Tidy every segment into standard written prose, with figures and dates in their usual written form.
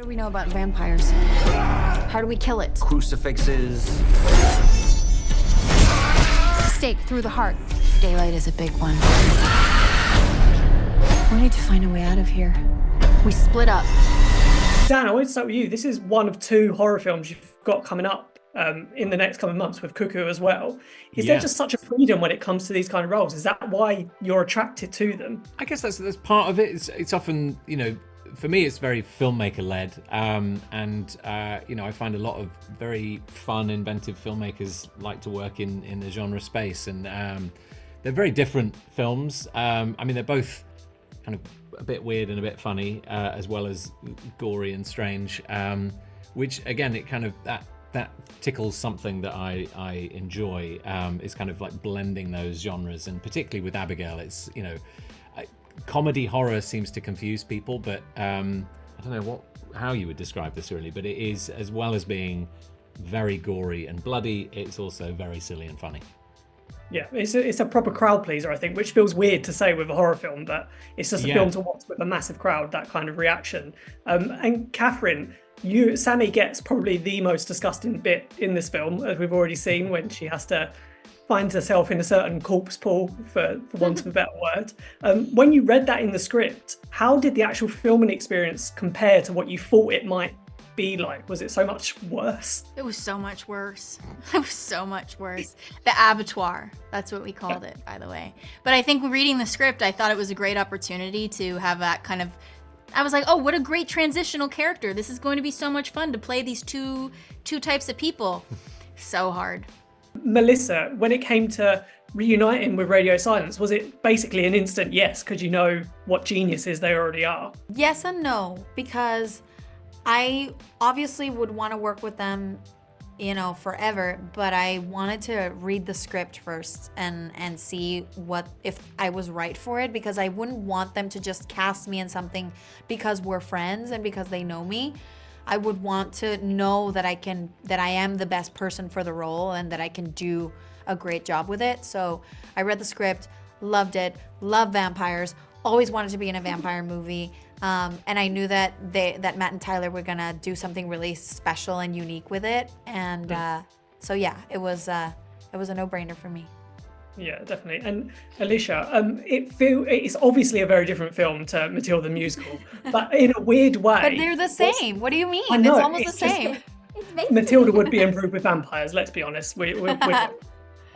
do we know about vampires? How do we kill it? Crucifixes. Stake through the heart. Daylight is a big one. We need to find a way out of here. We split up. Dan, I want to start with you. This is one of 2 horror films you've got coming up in the next coming months with Cuckoo as well. Is there just such a freedom when it comes to these kind of roles? Is that why you're attracted to them? I guess that's part of it. It's often, for me, it's very filmmaker-led. I find a lot of very fun, inventive filmmakers like to work in the genre space. And they're very different films. They're both kind of a bit weird and a bit funny, as well as gory and strange, which again, it kind of that tickles something that I enjoy, is kind of like blending those genres, and particularly with Abigail, it's comedy horror seems to confuse people, but I don't know how you would describe this really, but it is, as well as being very gory and bloody, it's also very silly and funny. Yeah, it's a proper crowd pleaser, I think, which feels weird to say with a horror film, but it's just a film to watch with a massive crowd, that kind of reaction. And Kathryn, Sammy gets probably the most disgusting bit in this film, as we've already seen, when she has to find herself in a certain corpse pool, for want of a better word. When you read that in the script, how did the actual filming experience compare to what you thought it might be like? Was it so much worse? It was so much worse. It was so much worse. The abattoir, that's what we called it, by the way. But I think reading the script, I thought it was a great opportunity to have that kind of, I was like, oh, what a great transitional character. This is going to be so much fun to play these two types of people. So hard. Melissa, when it came to reuniting with Radio Silence, was it basically an instant yes, because you know what geniuses they already are? Yes and no, because I obviously would want to work with them, forever, but I wanted to read the script first and see if I was right for it, because I wouldn't want them to just cast me in something because we're friends and because they know me. I would want to know that I am the best person for the role and that I can do a great job with it. So I read the script, loved it, love vampires, always wanted to be in a vampire movie. And I knew that Matt and Tyler were gonna do something really special and unique with it. And so yeah, it was a no-brainer for me. Yeah, definitely. And Alisha, it's obviously a very different film to Matilda the musical, but in a weird way. But they're the same. What do you mean? I know, it's almost the same. Matilda would be improved with vampires, let's be honest. But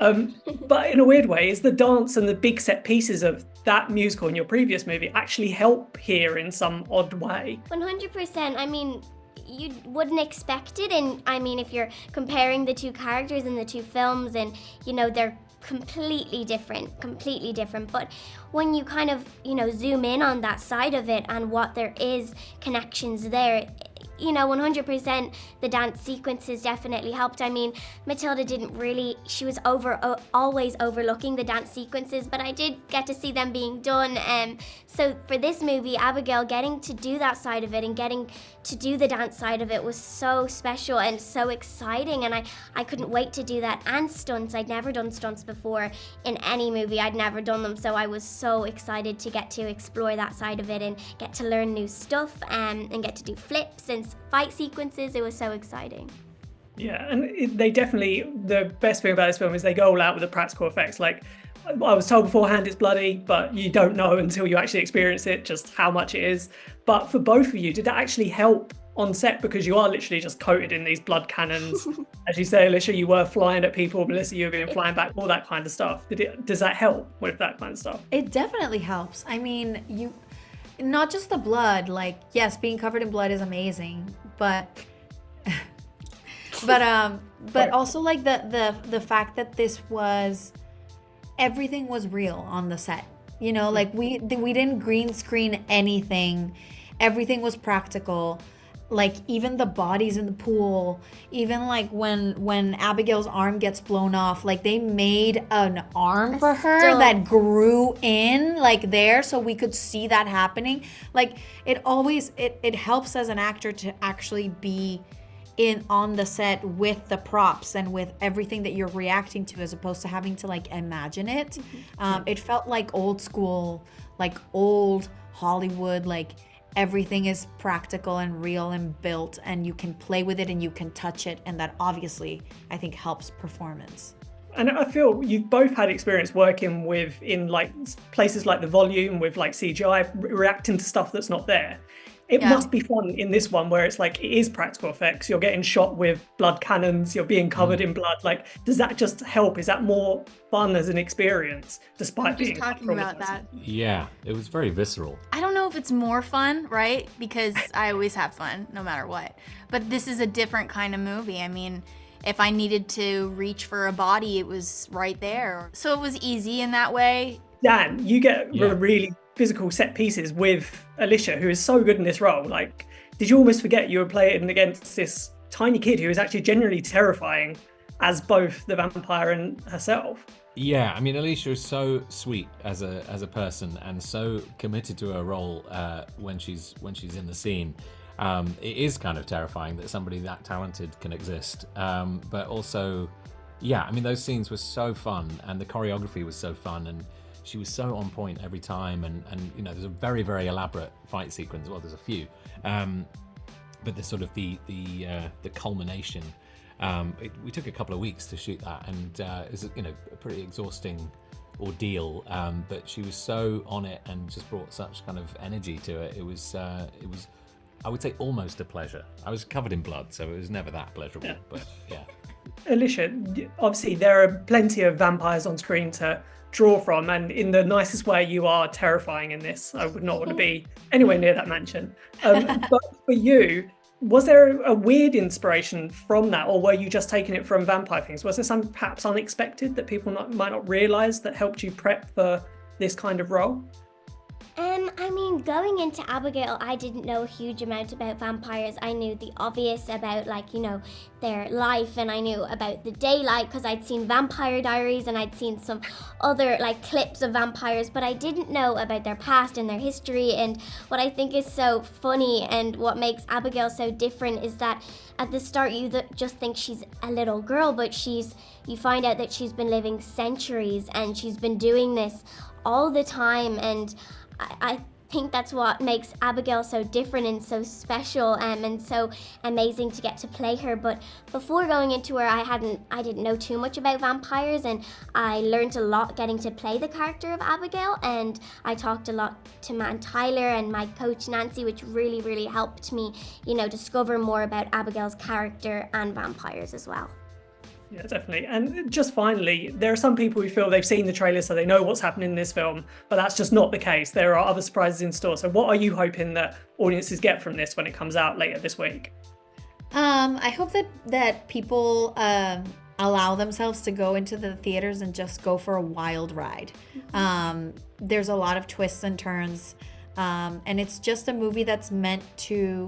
in a weird way, is the dance and the big set pieces of that musical in your previous movie actually help here in some odd way? 100%. You wouldn't expect it, and if you're comparing the 2 characters in the 2 films, and they're completely different, but when you kind of zoom in on that side of it and what there is connections there, 100% the dance sequences definitely helped. Matilda she was always overlooking the dance sequences, but I did get to see them being done. So for this movie, Abigail getting to do that side of it and getting to do the dance side of it was so special and so exciting, and I couldn't wait to do that. And stunts, I'd never done stunts before in any movie, I'd never done them, so I was so excited to get to explore that side of it and get to learn new stuff, and get to do flips and fight sequences. It was so exciting. Yeah, and the best thing about this film is they go all out with the practical effects. Like, I was told beforehand it's bloody, but you don't know until you actually experience it just how much it is. But for both of you, did that actually help on set? Because you are literally just coated in these blood cannons. As you say, Alisha, you were flying at people. Melissa, you were being flying back, all that kind of stuff. Does that help with that kind of stuff? It definitely helps. Not just the blood, yes, being covered in blood is amazing, but also the fact that everything was real on the set. We didn't green screen anything. Everything was practical. Even the bodies in the pool, even when Abigail's arm gets blown off, they made an arm for her that grew in there, so we could see that happening. It helps as an actor to actually be on the set with the props and with everything that you're reacting to, as opposed to having to imagine it. It felt like old school, old Hollywood, everything is practical and real and built, and you can play with it and you can touch it, and that obviously I think helps performance. And I feel you've both had experience working with in like places like the Volume with like CGI reacting to stuff that's not there. It must be fun in this one where it's like it is practical effects. You're getting shot with blood cannons. You're being covered in blood. Like, does that just help? Is that more fun as an experience, despite being just talking about that? Yeah, it was very visceral. I don't know if it's more fun, right? Because I always have fun, no matter what. But this is a different kind of movie. I mean, if I needed to reach for a body, it was right there. So it was easy in that way. Dan, you get really physical set pieces with Alisha, who is so good in this role. Like, did you almost forget you were playing against this tiny kid who is actually genuinely terrifying as both the vampire and herself? Yeah, I mean, Alisha is so sweet as a person and so committed to her role when she's in the scene. It is kind of terrifying that somebody that talented can exist. But also, yeah, I mean, those scenes were so fun and the choreography was so fun and she was so on point every time. And you know, there's a very, very elaborate fight sequence. Well, there's a few. But there's sort of the culmination. We took a couple of weeks to shoot that, and it was, you know, a pretty exhausting ordeal. But she was so on it and just brought such kind of energy to it. It was, I would say, almost a pleasure. I was covered in blood, so it was never that pleasurable. But yeah. Alisha, obviously there are plenty of vampires on screen to draw from, and in the nicest way, you are terrifying in this. I would not want to be anywhere near that mansion. But for you, was there a weird inspiration from that, or were you just taking it from vampire things? Was there something perhaps unexpected that people might not realise that helped you prep for this kind of role? I mean, going into Abigail, I didn't know a huge amount about vampires. I knew the obvious about, like, you know, their life, and I knew about the daylight because I'd seen Vampire Diaries and I'd seen some other, like, clips of vampires, but I didn't know about their past and their history. And what I think is so funny and what makes Abigail so different is that at the start you just think she's a little girl, but you find out that she's been living centuries and she's been doing this all the time. And I think that's what makes Abigail so different and so special, and so amazing to get to play her. But before going into her, I didn't know too much about vampires, and I learned a lot getting to play the character of Abigail, and I talked a lot to Matt and Tyler and my coach Nancy, which really, really helped me, you know, discover more about Abigail's character and vampires as well. Yeah, definitely. And just finally, there are some people who feel they've seen the trailer so they know what's happening in this film, but that's just not the case. There are other surprises in store. So what are you hoping that audiences get from this when it comes out later this week? I hope that people allow themselves to go into the theaters and just go for a wild ride. There's a lot of twists and turns, and it's just a movie that's meant to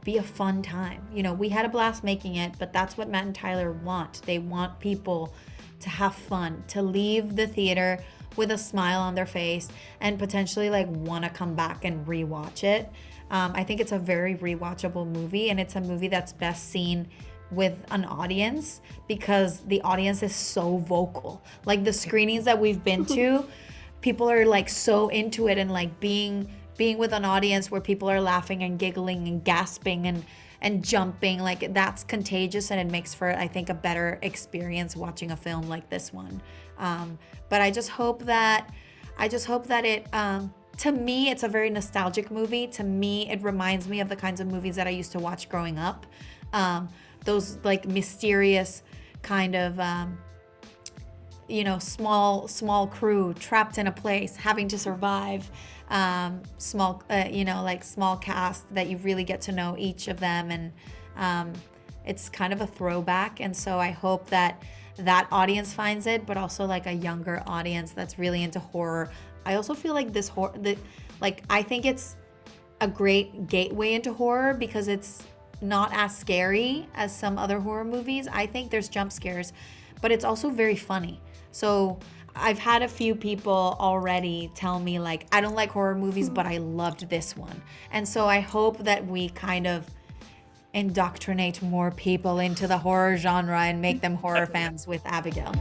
be a fun time. You know, we had a blast making it, but that's what Matt and Tyler want. They want people to have fun, to leave the theater with a smile on their face and potentially like want to come back and rewatch it. I think it's a very rewatchable movie, and it's a movie that's best seen with an audience because the audience is so vocal. Like the screenings that we've been to, people are like so into it, and like being with an audience where people are laughing and giggling and gasping and jumping, like that's contagious, and it makes for, I think, a better experience watching a film like this one. But I just hope that it, to me, it's a very nostalgic movie. To me, it reminds me of the kinds of movies that I used to watch growing up. Those like mysterious kind of, small crew trapped in a place, having to survive. Small cast that you really get to know each of them, and it's kind of a throwback. And so I hope that audience finds it, but also like a younger audience that's really into horror. I also feel like I think it's a great gateway into horror because it's not as scary as some other horror movies. I think there's jump scares, but it's also very funny. So I've had a few people already tell me, like, I don't like horror movies, but I loved this one. And so I hope that we kind of indoctrinate more people into the horror genre and make them horror fans with Abigail.